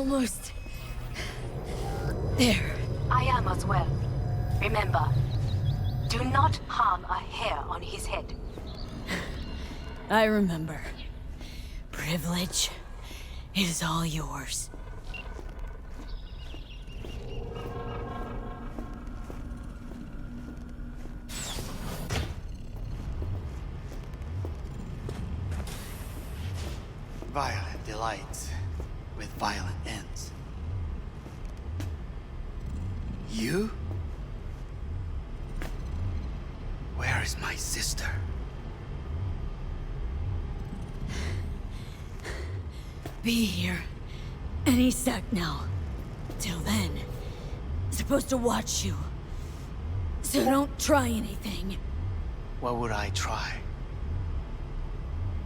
almost... there. I am as well. Remember, do not harm a hair on his head. I remember. Privilege is all yours. Violent delights with violent ends. You? Where is my sister? Be here any sec now. Till then, supposed to watch you. So don't try anything. What would I try?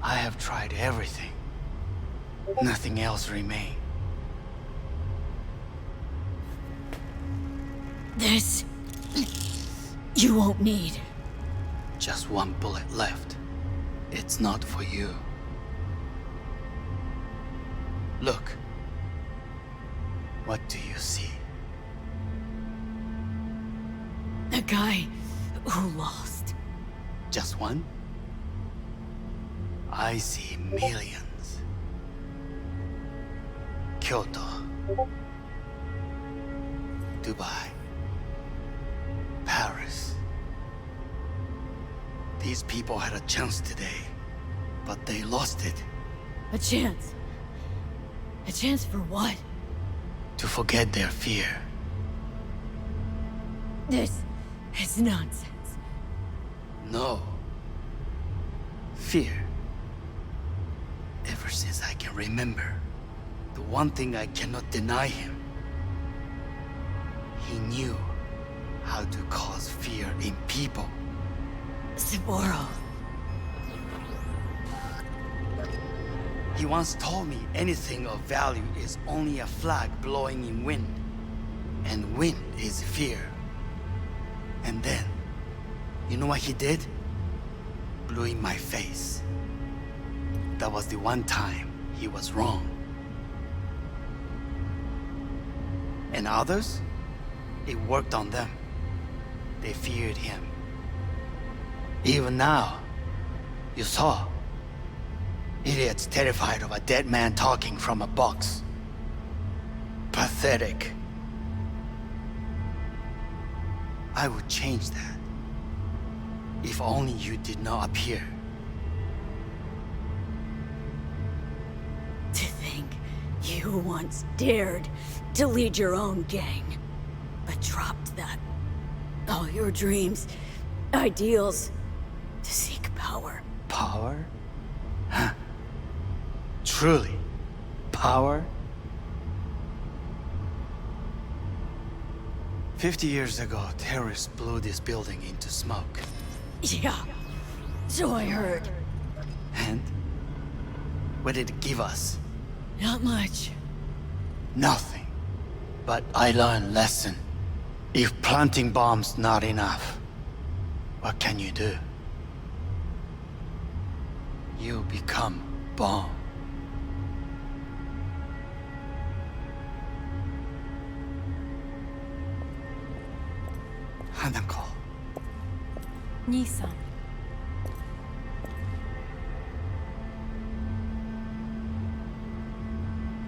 I have tried everything. Nothing else remains. This... you won't need. Just one bullet left. It's not for you. Look. What do you see? A guy who lost. Just one? I see millions. Kyoto. Dubai. Paris. These people had a chance today, but they lost it. A chance? A chance for what? To forget their fear. This is nonsense. No. Fear. Ever since I can remember, the one thing I cannot deny him. He knew how to cause fear in people. Sapporo. He once told me anything of value is only a flag blowing in wind. And wind is fear. And then, you know what he did? Blew in my face. That was the one time he was wrong. And others? It worked on them. They feared him. Even now, you saw. Idiots terrified of a dead man talking from a box. Pathetic. I would change that. If only you did not appear. To think you once dared to lead your own gang, but dropped that. All your dreams, ideals, to seek power. Power? Huh? Truly? Power? 50 years ago, terrorists blew this building into smoke. Yeah, so I heard. And? What did it give us? Not much. Nothing. But I learned lesson. If planting bombs not enough, what can you do? You become bomb. Hanako. 兄さん。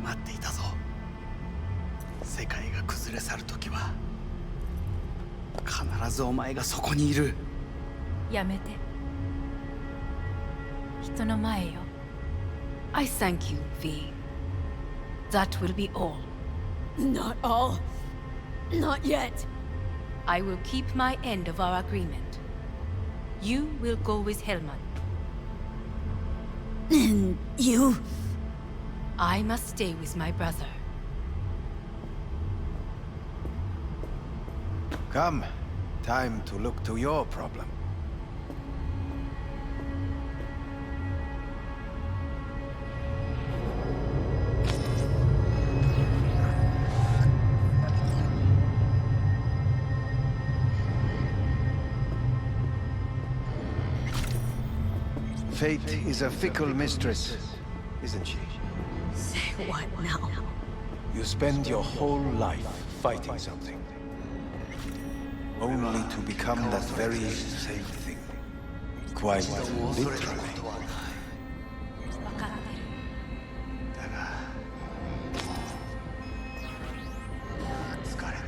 待っていたぞ。世界が崩れ去る時は必ずお前がそこにいる。やめて。人の前よ。I thank you, V. That will be all. Not all. Not yet. I will keep my end of our agreement. You will go with Hellman. And you? I must stay with my brother. Come. Time to look to your problem. Fate is a fickle mistress, isn't she? Say what now? You spend your whole life fighting something, only to become that very same thing. Quite literally. 分かってる。疲れた。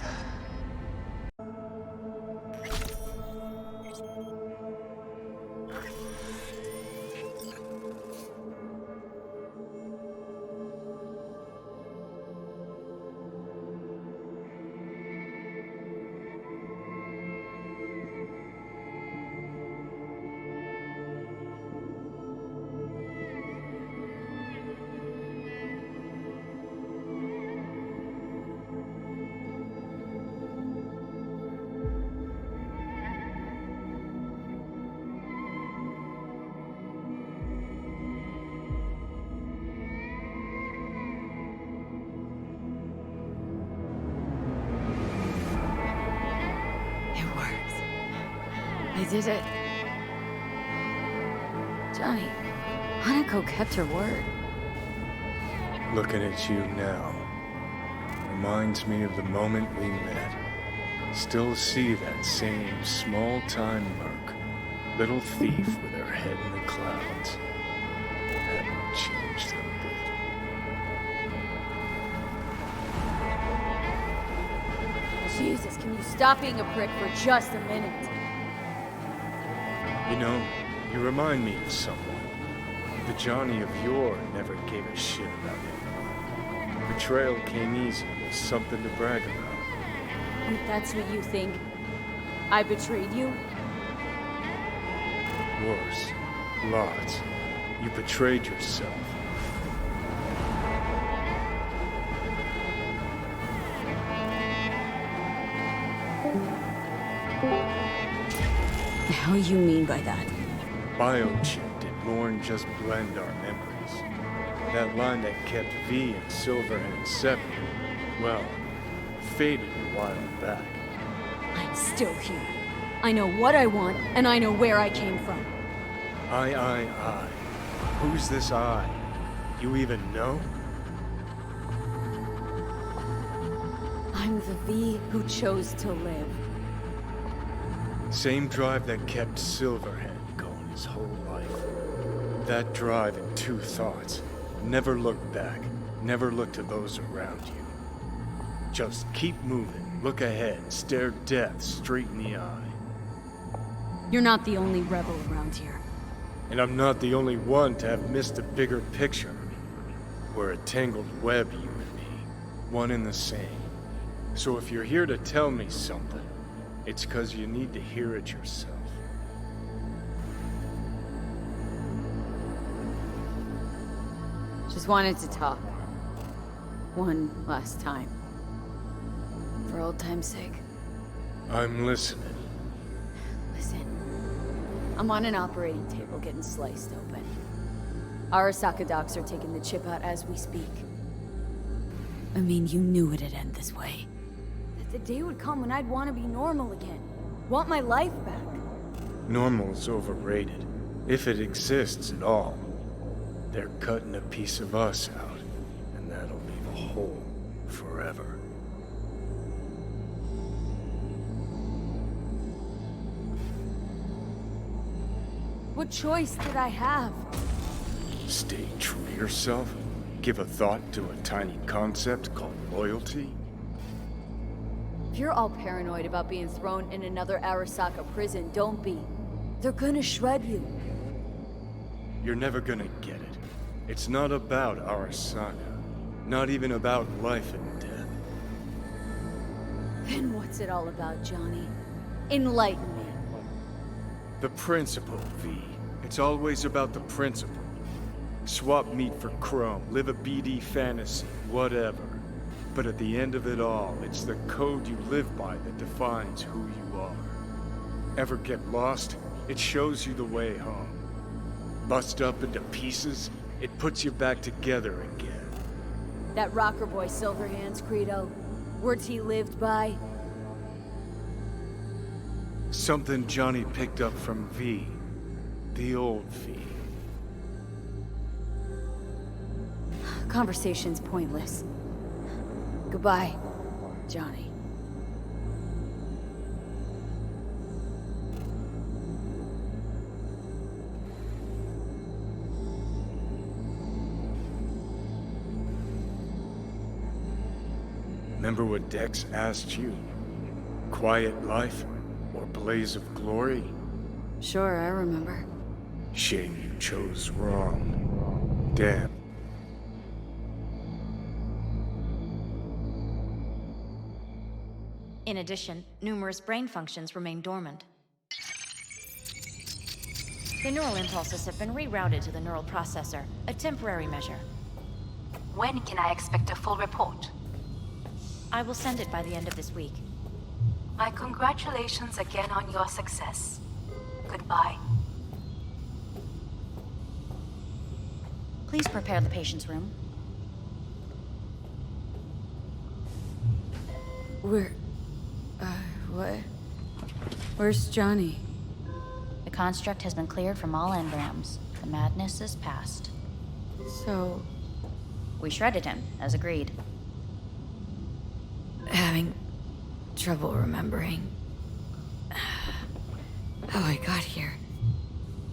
It works. I did it. Johnny, Hanako kept her word. Looking at you now reminds me of the moment we met. Still see that same small-time merc, little thief with her head in the clouds. Haven't changed a bit. Jesus, can you stop being a prick for just a minute? You know, you remind me of someone. The Johnny of yore never gave a shit about it. Betrayal came easy, was something to brag about. And that's what you think? I betrayed you? Worse. Lots. You betrayed yourself. The hell you mean by that? Biochip did more than just blend our memories. That line that kept V and Silverhand separate, well, faded a while back. I'm still here. I know what I want, and I know where I came from. I. Who's this I? You even know? I'm the V who chose to live. Same drive that kept Silverhand going his whole life. That drive and two thoughts. Never look back. Never look to those around you. Just keep moving. Look ahead. Stare death straight in the eye. You're not the only rebel around here. And I'm not the only one to have missed the bigger picture. We're a tangled web, you and me. One and the same. So if you're here to tell me something, it's 'cause you need to hear it yourself. Just wanted to talk. One last time. For old time's sake. I'm listening. Listen. I'm on an operating table getting sliced open. Arasaka docs are taking the chip out as we speak. I mean, you knew it'd end this way. That the day would come when I'd want to be normal again. Want my life back. Normal's overrated. If it exists at all. They're cutting a piece of us out, and that'll leave a hole forever. What choice did I have? Stay true to yourself? Give a thought to a tiny concept called loyalty? If you're all paranoid about being thrown in another Arasaka prison, don't be. They're gonna shred you. You're never gonna get it. It's not about Arasaka. Not even about life and death. Then what's it all about, Johnny? Enlighten me. The principle, V. It's always about the principle. Swap meat for chrome, live a BD fantasy, whatever. But at the end of it all, it's the code you live by that defines who you are. Ever get lost? It shows you the way home. Bust up into pieces? It puts you back together again. That rocker boy Silverhand's credo. Words he lived by. Something Johnny picked up from V. The old V. Conversation's pointless. Goodbye, Johnny. Remember what Dex asked you? Quiet life or blaze of glory? Sure, I remember. Shame you chose wrong. Damn. In addition, numerous brain functions remain dormant. The neural impulses have been rerouted to the neural processor, a temporary measure. When can I expect a full report? I will send it by the end of this week. My congratulations again on your success. Goodbye. Please prepare the patient's room. What? Where's Johnny? The construct has been cleared from all engrams. The madness is past. So, We shredded him, as agreed. having trouble remembering how I got here.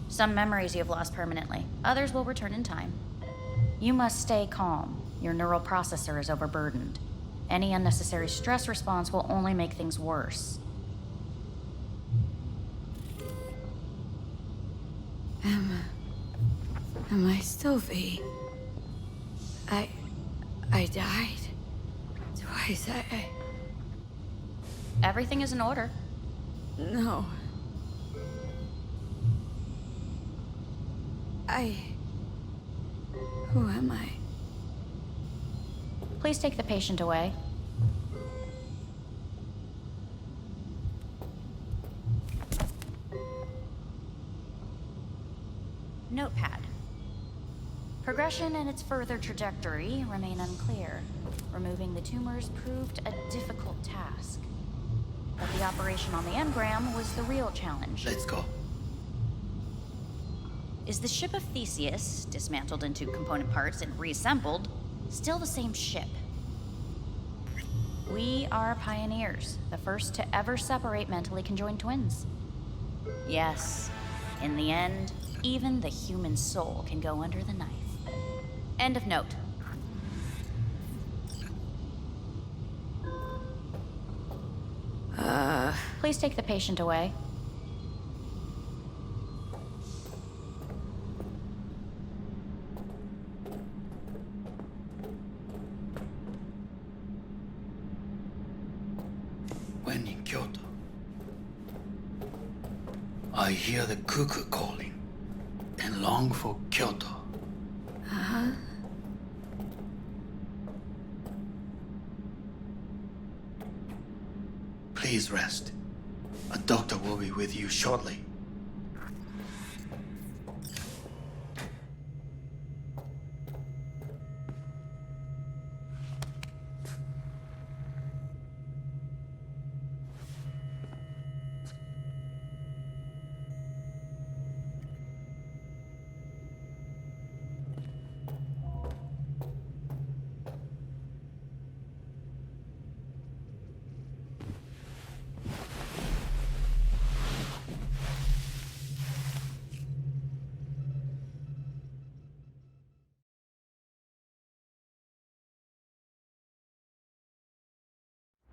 Some memories you have lost permanently. Others will return in time. You must stay calm. Your neural processor is overburdened. Any unnecessary stress response will only make things worse. Am I still V? I died twice. Everything is in order. No. Who am I? Please take the patient away. Notepad. Progression and its further trajectory remain unclear. Removing the tumors proved a difficult task. But the operation on the engram was the real challenge. Let's go. Is the ship of Theseus, dismantled into component parts and reassembled, still the same ship? We are pioneers, the first to ever separate mentally conjoined twins. Yes, in the end, even the human soul can go under the knife. End of note. Please take the patient away. When in Kyoto, I hear the cuckoo calling and long for Kyoto. Please rest. A doctor will be with you shortly.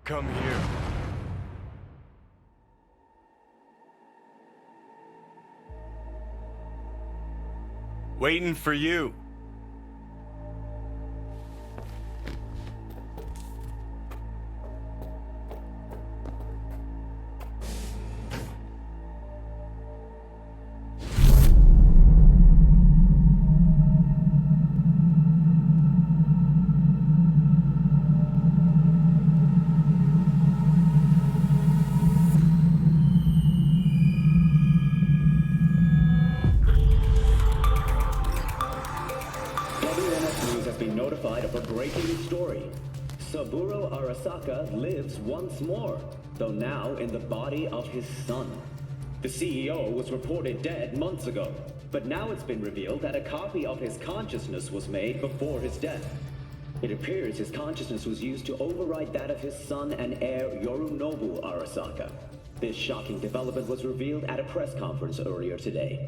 Come here. Waiting for you. Saburo Arasaka lives once more, though now in the body of his son. The CEO was reported dead months ago, but now it's been revealed that a copy of his consciousness was made before his death. It appears his consciousness was used to override that of his son and heir Yorinobu Arasaka. This shocking development was revealed at a press conference earlier today.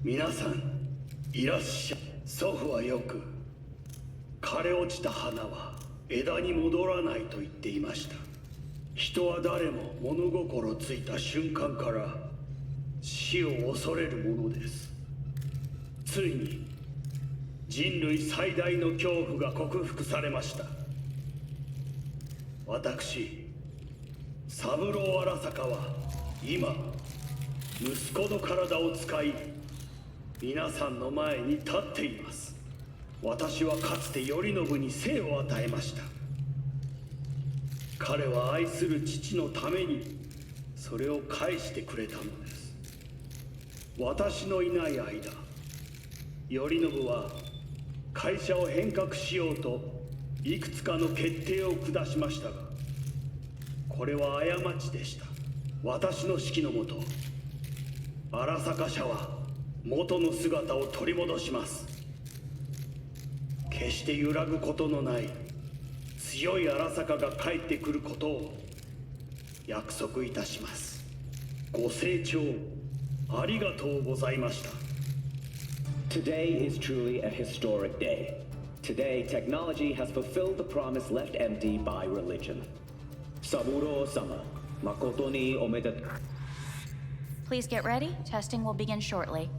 皆さん、いらっしゃい。祖父はよく、枯れ落ちた花は枝に戻らないと言っていました。人は誰も物心ついた瞬間から死を恐れるものです。ついに人類最大の恐怖が克服されました。私、三郎荒坂は今、息子の体を使い、皆さんの前に立っています。私はかつて頼信に生を与えました。彼は愛する父のためにそれを返してくれたのです。私のいない間、頼信は会社を変革しようといくつかの決定を下しましたが、これは過ちでした。私の指揮のもと、荒坂社は元の姿を取り戻します。決して揺らぐことのない強い荒坂が帰ってくることを約束いたします。ご清聴ありがとうございました。 Today is truly a historic day. Today, technology has fulfilled the promise left empty by religion. Saburo-sama, makoto ni omedetou. Please get ready. Testing will begin shortly.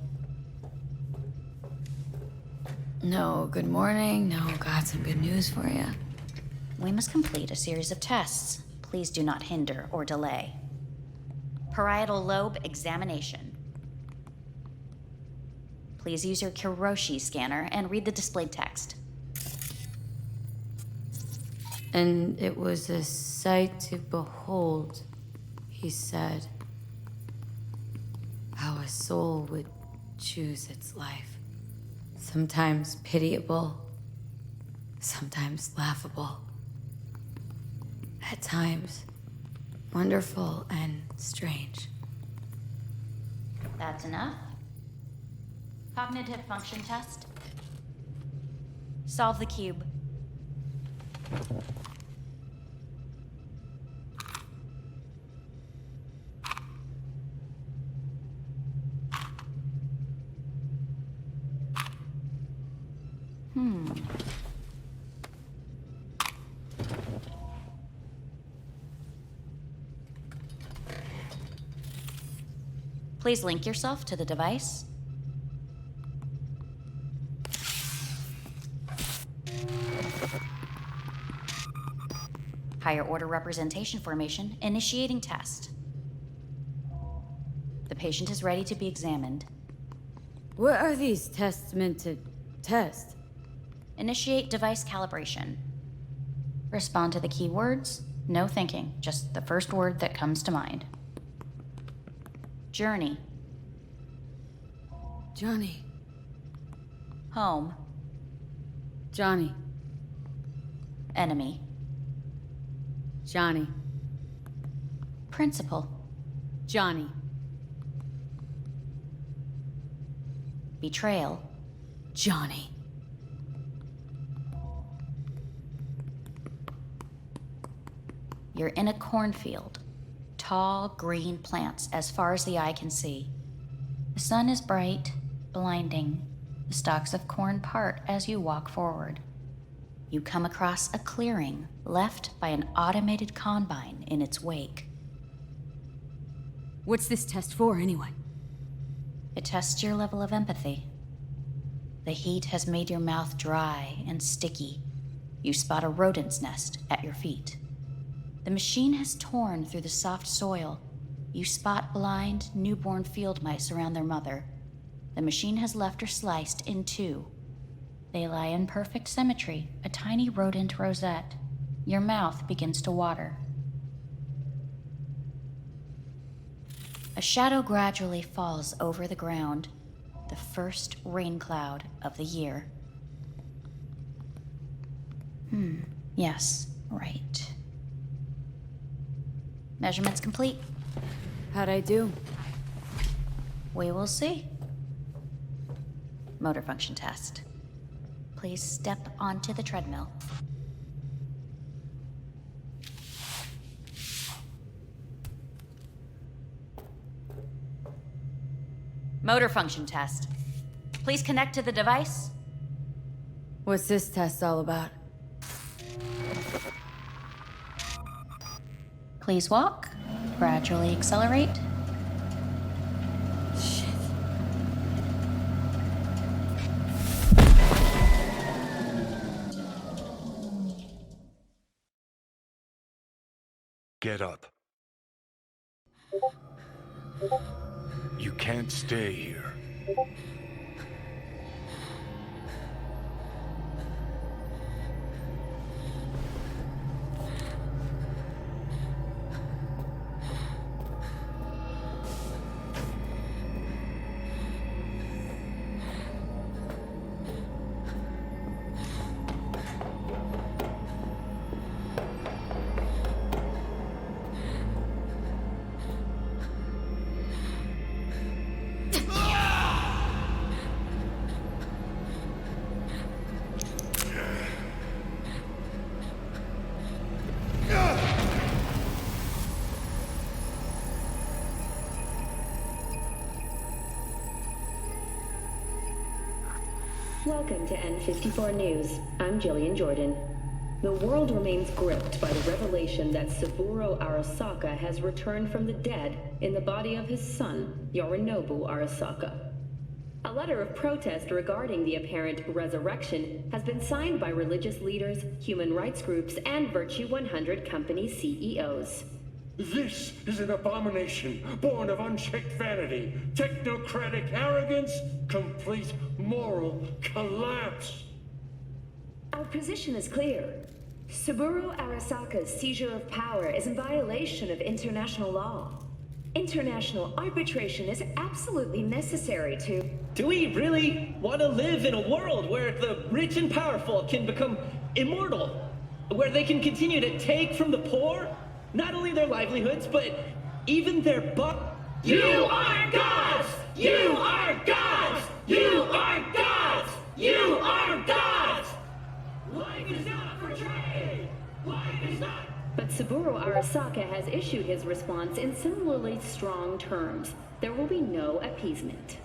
No, good morning. No, got some good news for you. We must complete a series of tests. Please do not hinder or delay. Parietal lobe examination. Please use your Kiroshi scanner and read the displayed text. And it was a sight to behold, he said, how a soul would choose its life. Sometimes pitiable, sometimes laughable. At times, wonderful and strange. That's enough. Cognitive function test. Solve the cube. Please link yourself to the device. Higher order representation formation, initiating test. The patient is ready to be examined. What are these tests meant to test? Initiate device calibration. Respond to the keywords. No thinking, just the first word that comes to mind. Journey. Johnny. Home. Johnny. Enemy. Johnny. Principal. Johnny. Betrayal. Johnny. You're in a cornfield. Tall, green plants as far as the eye can see. The sun is bright, blinding. The stalks of corn part as you walk forward. You come across a clearing left by an automated combine in its wake. What's this test for, anyway? It tests your level of empathy. The heat has made your mouth dry and sticky. You spot a rodent's nest at your feet. The machine has torn through the soft soil. You spot blind, newborn field mice around their mother. The machine has left her sliced in two. They lie in perfect symmetry, a tiny rodent rosette. Your mouth begins to water. A shadow gradually falls over the ground, the first rain cloud of the year. Yes, right. Measurements complete. How'd I do? We will see. Motor function test. please step onto the treadmill. Motor function test. Please connect to the device. What's this test all about? Please walk. Gradually accelerate. Shit. Get up. You can't stay here. Welcome to N54 News. I'm Jillian Jordan. The world remains gripped by the revelation that Saburo Arasaka has returned from the dead in the body of his son, Yorinobu Arasaka. A letter of protest regarding the apparent resurrection has been signed by religious leaders, human rights groups, and Virtue 100 company CEOs. This is an abomination born of unchecked vanity, technocratic arrogance, complete moral collapse. Our position is clear. Saburo Arasaka's seizure of power is in violation of international law. International arbitration is absolutely necessary to... Do we really want to live in a world where the rich and powerful can become immortal? Where they can continue to take from the poor? Not only their livelihoods, but even their You are gods! You are gods! You are gods! You are gods! Life is not for trade! Life is not... But Saburo Arasaka has issued his response in similarly strong terms. There will be no appeasement.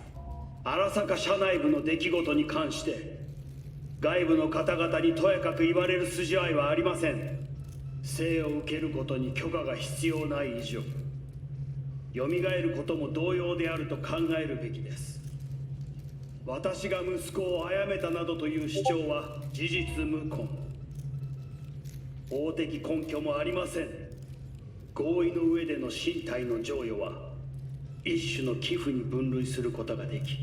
荒坂社内部の出来事に関して外部の方々にとやかく言われる筋合いはありません。生を受けることに許可が必要ない以上、蘇ることも同様であると考えるべきです。私が息子を殺めたなどという主張は事実無根。法的根拠もありません。合意の上での身体の贈与は一種の寄付に分類することができ、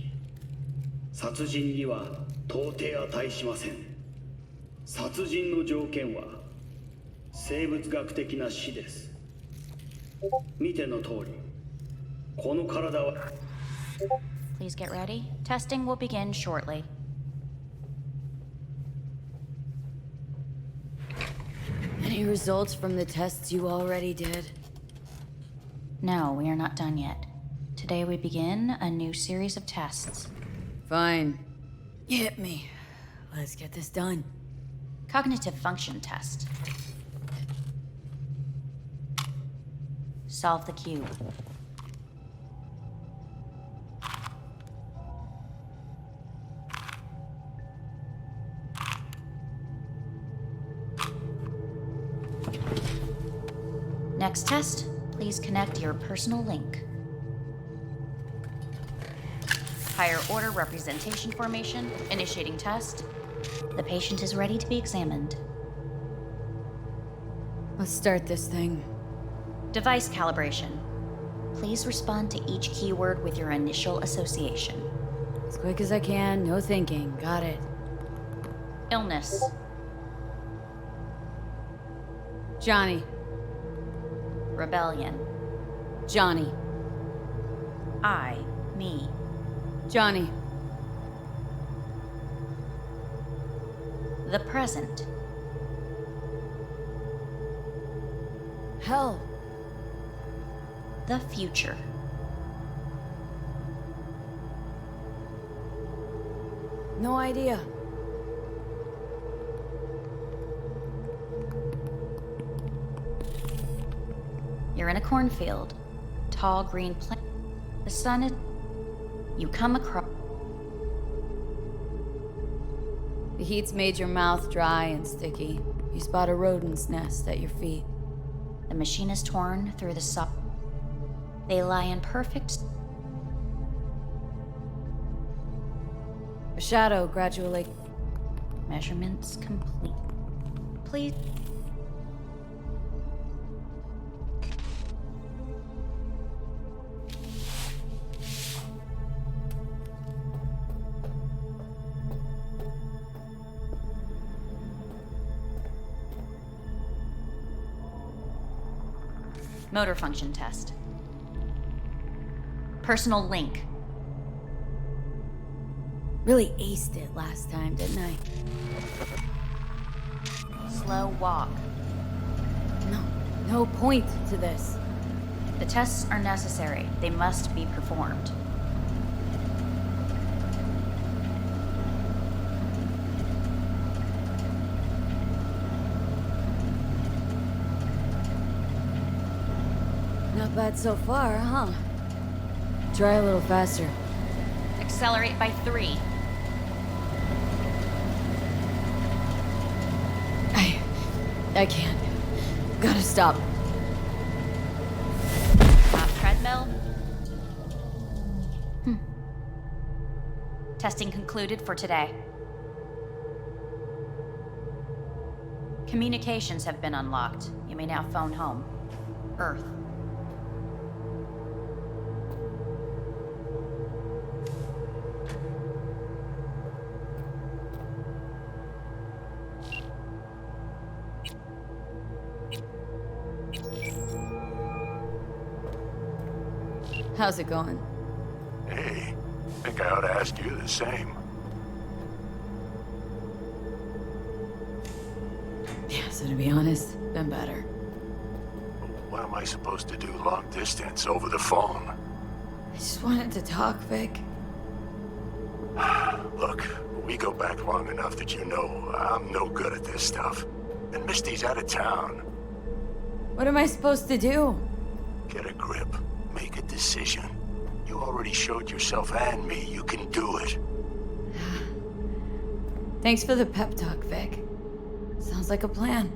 殺人には到底値しません。殺人の条件は生物学的な死です。見ての通り、この体は Please get ready. Testing will begin shortly. Any results from the tests you already did? No, we are not done yet. Today we begin a new series of tests. Fine. Hit me. Let's get this done. Cognitive function test. Solve the cube. Next test, please connect your personal link. Higher order representation formation, initiating test. The patient is ready to be examined. Let's start this thing. Device calibration. Please respond to each keyword with your initial association. As quick as I can, no thinking. Got it. Illness. Johnny. Rebellion. Johnny. I, me. Johnny. The present. Hell. The future. No idea. You're in a cornfield. Tall green plant. The sun is... You come across... The heat's made your mouth dry and sticky. You spot a rodent's nest at your feet. The machine is torn through the soft... They lie in perfect... A shadow gradually... Measurements complete. Please... Motor function test. Personal link. Really aced it last time, didn't I? Slow walk. No point to this. The tests are necessary. They must be performed. Not bad so far, huh? Try a little faster. Accelerate by 3. I can't. Gotta stop. Treadmill. Testing concluded for today. Communications have been unlocked. You may now phone home. Earth. How's it going? Hey, think I ought to ask you the same. Yeah, so to be honest, been better. What am I supposed to do long distance over the phone? I just wanted to talk, Vic. Look, we go back long enough that you know I'm no good at this stuff. And Misty's out of town. What am I supposed to do? Get a grip. Make a decision. You already showed yourself and me you can do it. Thanks for the pep talk, Vic. Sounds like a plan.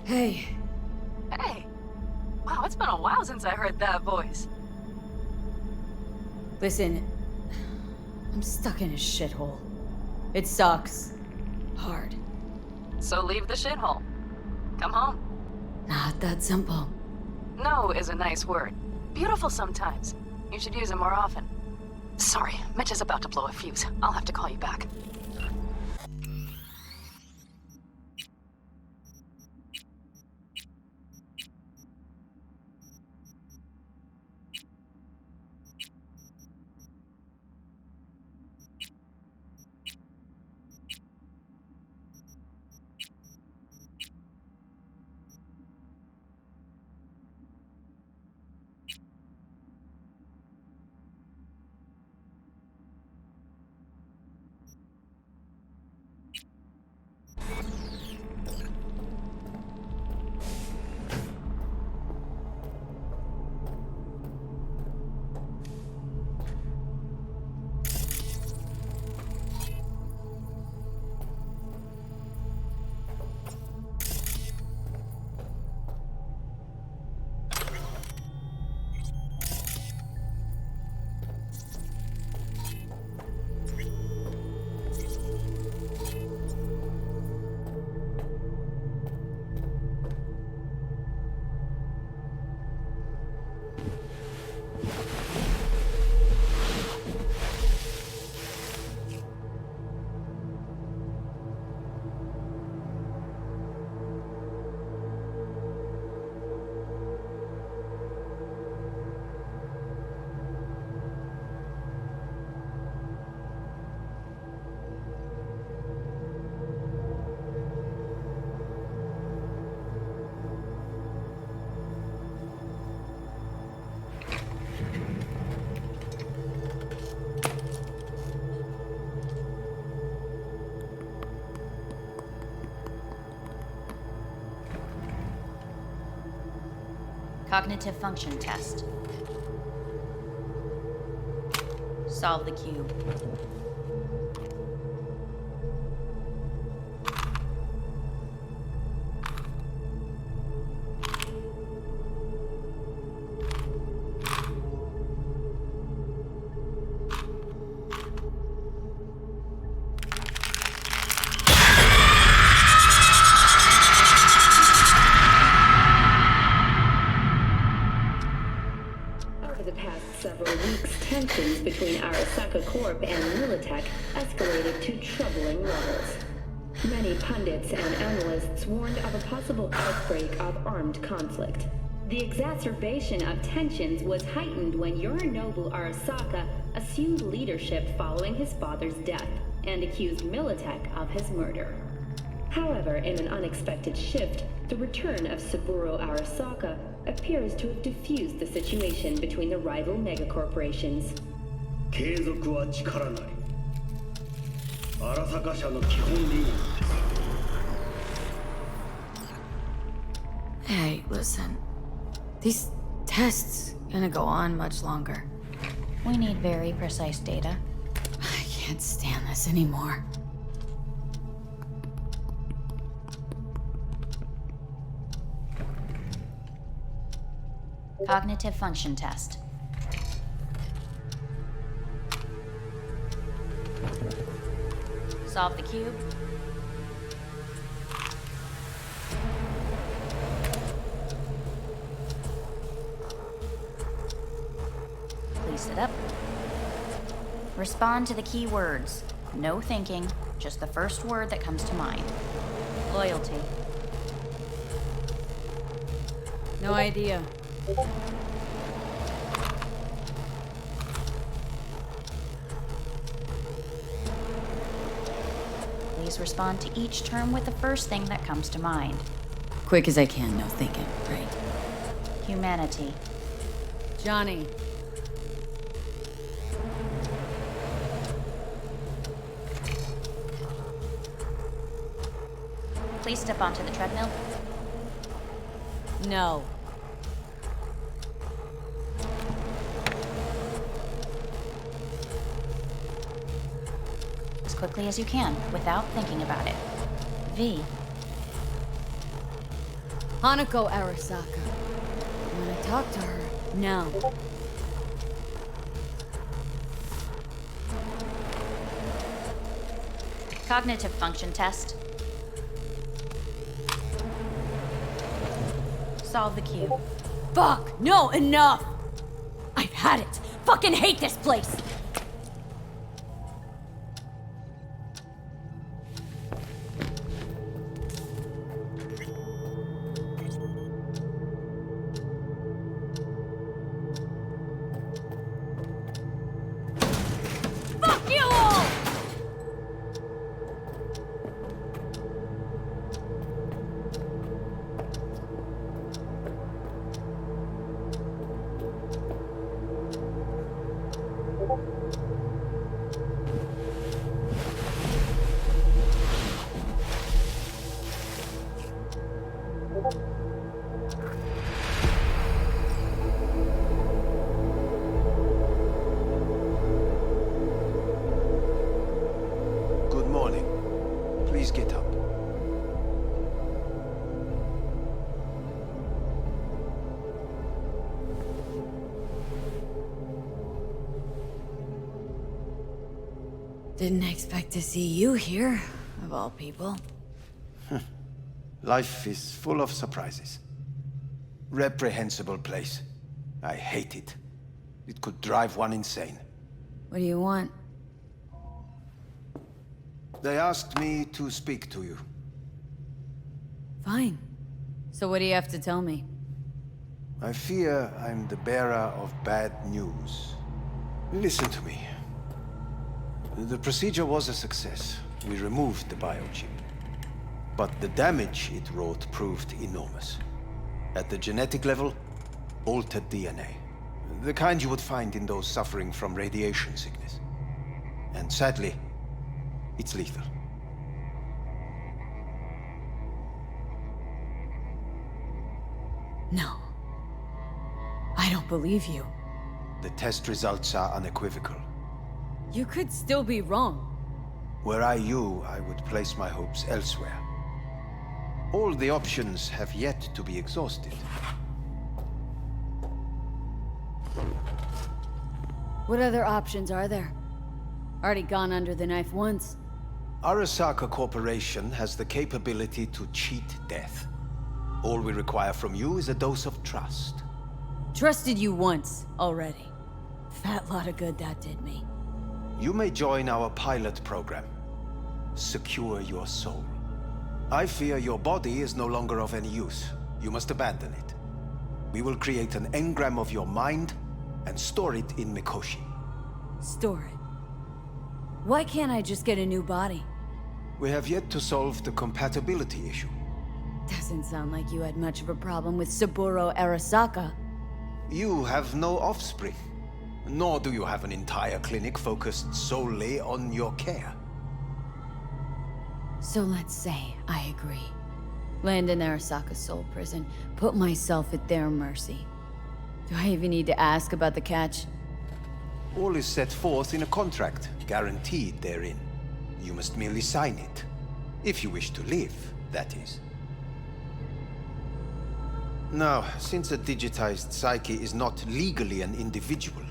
Hey. Hey. Wow, it's been a while since I heard that voice. Listen, I'm stuck in a shithole. It sucks. Hard. So leave the shithole. Come home. Not that simple. No is a nice word. Beautiful sometimes. You should use it more often. Sorry, Mitch is about to blow a fuse. I'll have to call you back. Cognitive function test. Solve the cube. Over the past several weeks, tensions between Arasaka Corp and Militech escalated to troubling levels. Many pundits and analysts warned of a possible outbreak of armed conflict. The exacerbation of tensions was heightened when Yorinobu Arasaka assumed leadership following his father's death and accused Militech of his murder. However, in an unexpected shift, the return of Saburo Arasaka appears to have diffused the situation between the rival megacorporations. 継続は力なり。荒坂社の基本理念。 Hey, listen. These tests gonna go on much longer. We need very precise data. I can't stand this anymore. Cognitive function test. Solve the cube. Please sit up. Respond to the key words. No thinking, just the first word that comes to mind. Loyalty. No idea. Please respond to each term with the first thing that comes to mind. Quick as I can, no thinking, right? Humanity. Johnny. Please step onto the treadmill. No. As quickly as you can, without thinking about it. V. Hanako Arasaka. When I talk to her, now. Cognitive function test. Solve the cube. Fuck! No, enough! I've had it! Fucking hate this place! Fuck you all! Good morning. Please get up. Didn't expect to see you here, of all people. Life is full of surprises. Reprehensible place. I hate it. It could drive one insane. What do you want? They asked me to speak to you. Fine. So what do you have to tell me? I fear I'm the bearer of bad news. Listen to me. The procedure was a success. We removed the biochip. But the damage it wrought proved enormous. At the genetic level, altered DNA. The kind you would find in those suffering from radiation sickness. And sadly, it's lethal. No. believe you. The test results are unequivocal. You could still be wrong. Were I you, I would place my hopes elsewhere. All the options have yet to be exhausted. What other options are there? Already gone under the knife once. Arasaka Corporation has the capability to cheat death. All we require from you is a dose of trust. Trusted you once, already. Fat lot of good that did me. You may join our pilot program. Secure your soul. I fear your body is no longer of any use. You must abandon it. We will create an engram of your mind and store it in Mikoshi. Store it? Why can't I just get a new body? We have yet to solve the compatibility issue. Doesn't sound like you had much of a problem with Saburo Arasaka. You have no offspring. Nor do you have an entire clinic focused solely on your care. So let's say I agree. Land in Arasaka's soul prison, put myself at their mercy. Do I even need to ask about the catch? All is set forth in a contract, guaranteed therein. You must merely sign it. If you wish to live, that is. Now, since a digitized psyche is not legally an individual,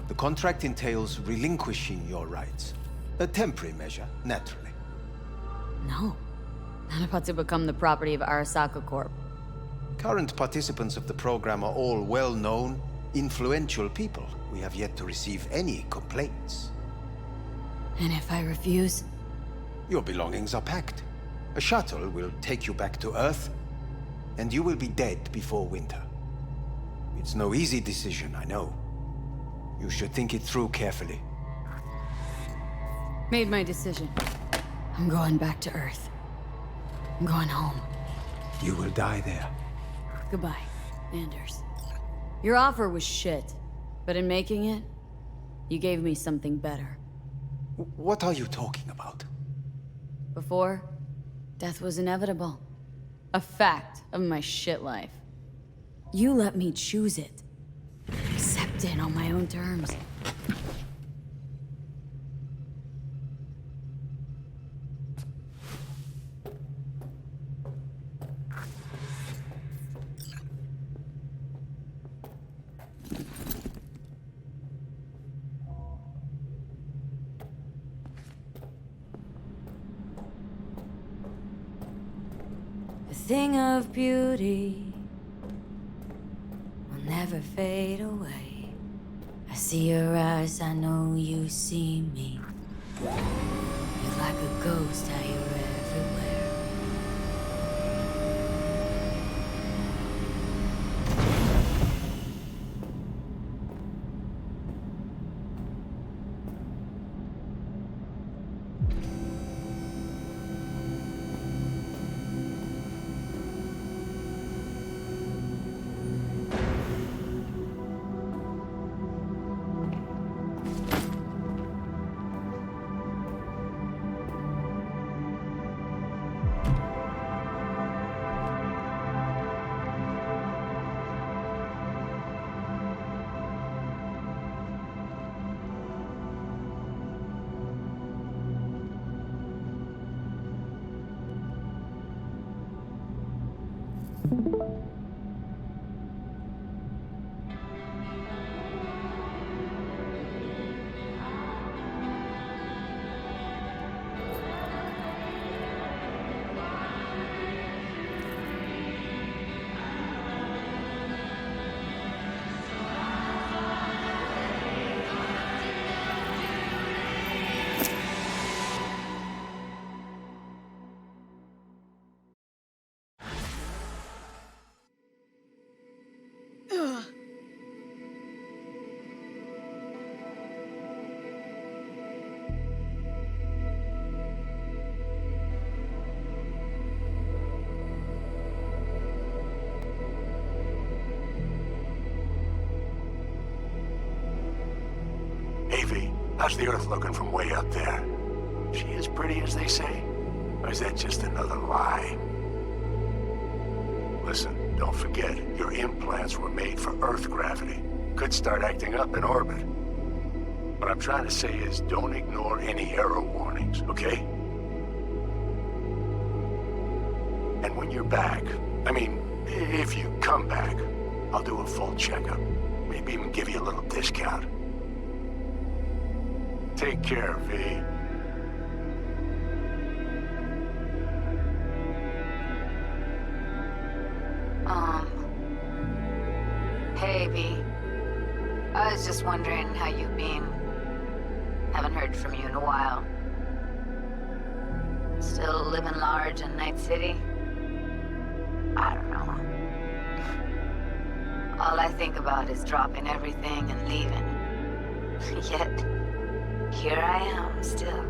the contract entails relinquishing your rights. A temporary measure, naturally. No. Not about to become the property of Arasaka Corp. Current participants of the program are all well-known, influential people. We have yet to receive any complaints. And if I refuse? Your belongings are packed. A shuttle will take you back to Earth, and you will be dead before winter. It's no easy decision, I know. You should think it through carefully. Made my decision. I'm going back to Earth. I'm going home. You will die there. Goodbye, Anders. Your offer was shit, but in making it, you gave me something better. What are you talking about? Before, death was inevitable. A fact of my shit life. You let me choose it. Accept it on my own terms. A thing of beauty will never fade away. I see your eyes, I know you see me. You're like a ghost, how you're everywhere. How's the Earth looking from way up there? She as pretty as they say? Or is that just another lie? Listen, don't forget, your implants were made for Earth gravity. could start acting up in orbit. What I'm trying to say is don't ignore any error warnings, okay? And when you're back, I mean, if you come back, I'll do a full checkup. Maybe even give you a little discount. Take care, V. Hey, V. I was just wondering how you've been. Haven't heard from you in a while. Still living large in Night City? I don't know. All I think about is dropping everything and leaving. Yet, here I am, still.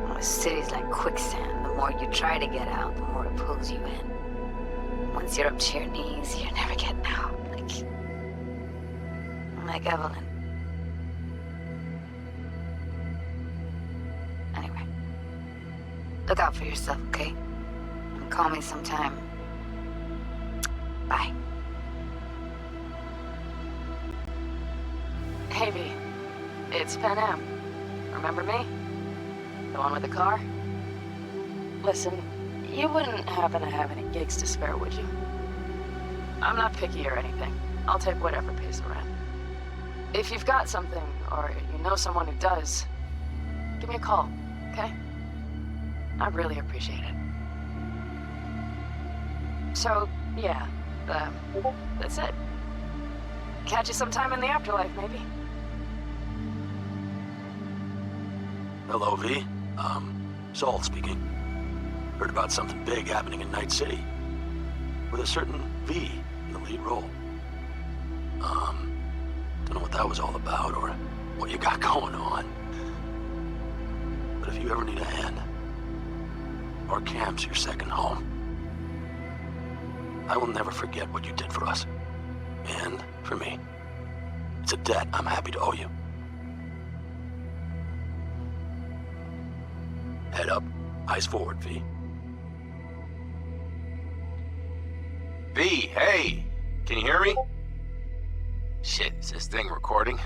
Oh, the city's like quicksand. The more you try to get out, the more it pulls you in. Once you're up to your knees, you're never getting out. Like Evelyn. Anyway. Look out for yourself, okay? And call me sometime. Bye. Hey, V. It's Pan Am. Remember me? The one with the car? Listen, you wouldn't happen to have any gigs to spare, would you? I'm not picky or anything. I'll take whatever pays the rent. If you've got something, or you know someone who does, give me a call, okay? I'd really appreciate it. So, yeah, that's it. Catch you sometime in the afterlife, maybe. Hello, V. Saul speaking. Heard about something big happening in Night City. With a certain V in the lead role. Don't know what that was all about or what you got going on. But if you ever need a hand, our camp's your second home. I will never forget what you did for us. And for me. It's a debt I'm happy to owe you. Head up, eyes forward, V. V, hey! Can you hear me? Shit, is this thing recording?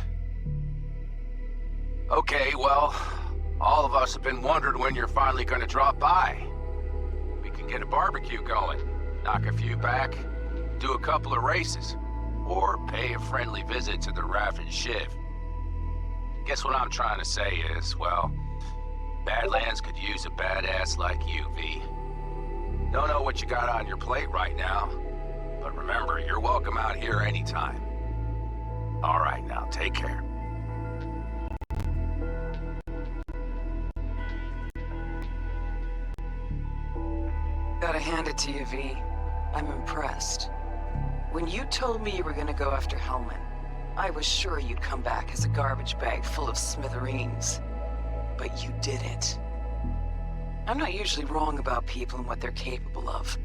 Okay, well, all of us have been wondering when you're finally gonna drop by. We can get a barbecue going, knock a few back, do a couple of races, or pay a friendly visit to the Raft and Shiv. Guess what I'm trying to say is, well, Badlands could use a badass like you, V. Don't know what you got on your plate right now, but remember, you're welcome out here anytime. All right, now, take care. Gotta hand it to you, V. I'm impressed. When you told me you were gonna go after Hellman, I was sure you'd come back as a garbage bag full of smithereens. But you did it. I'm not usually wrong about people and what they're capable of.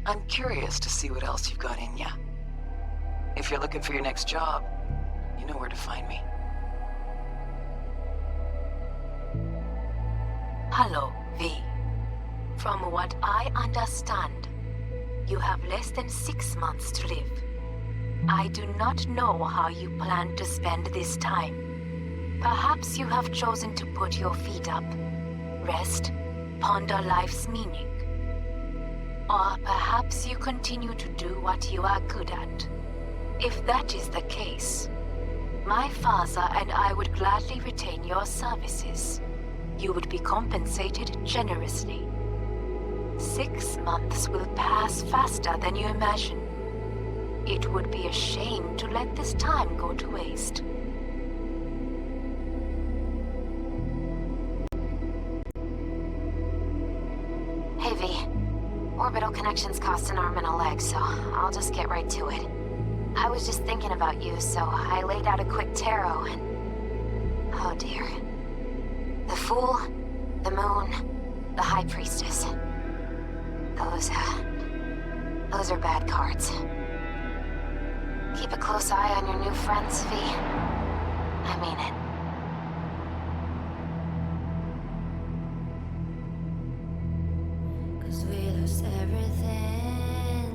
I'm curious to see what else you've got in ya. If you're looking for your next job, you know where to find me. Hello, V. From what I understand, you have less than 6 months to live. I do not know how you plan to spend this time. Perhaps you have chosen to put your feet up, rest, ponder life's meaning. Or perhaps you continue to do what you are good at. If that is the case, my father and I would gladly retain your services. You would be compensated generously. 6 months will pass faster than you imagine. It would be a shame to let this time go to waste. Hey, V. Orbital connections cost an arm and a leg, so I'll just get right to it. I was just thinking about you, so I laid out a quick tarot and... oh dear. The Fool, the Moon, the High Priestess. Those are bad cards. Keep a close eye on your new friends, V. I mean it. Cause we lost everything.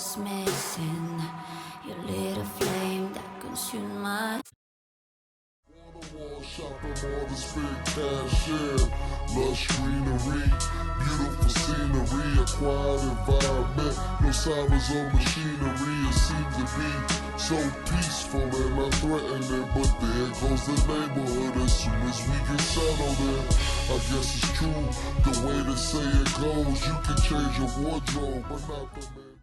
was missing. You lit a flame that consumed my shopping all this big cashier, lush greenery, beautiful scenery, a quiet environment, no sirens or machinery. It seems to be so peaceful and unthreatening, but there goes the neighborhood as soon as we get settled in. I guess it's true, the way to say it goes, you can change your wardrobe, but not the man.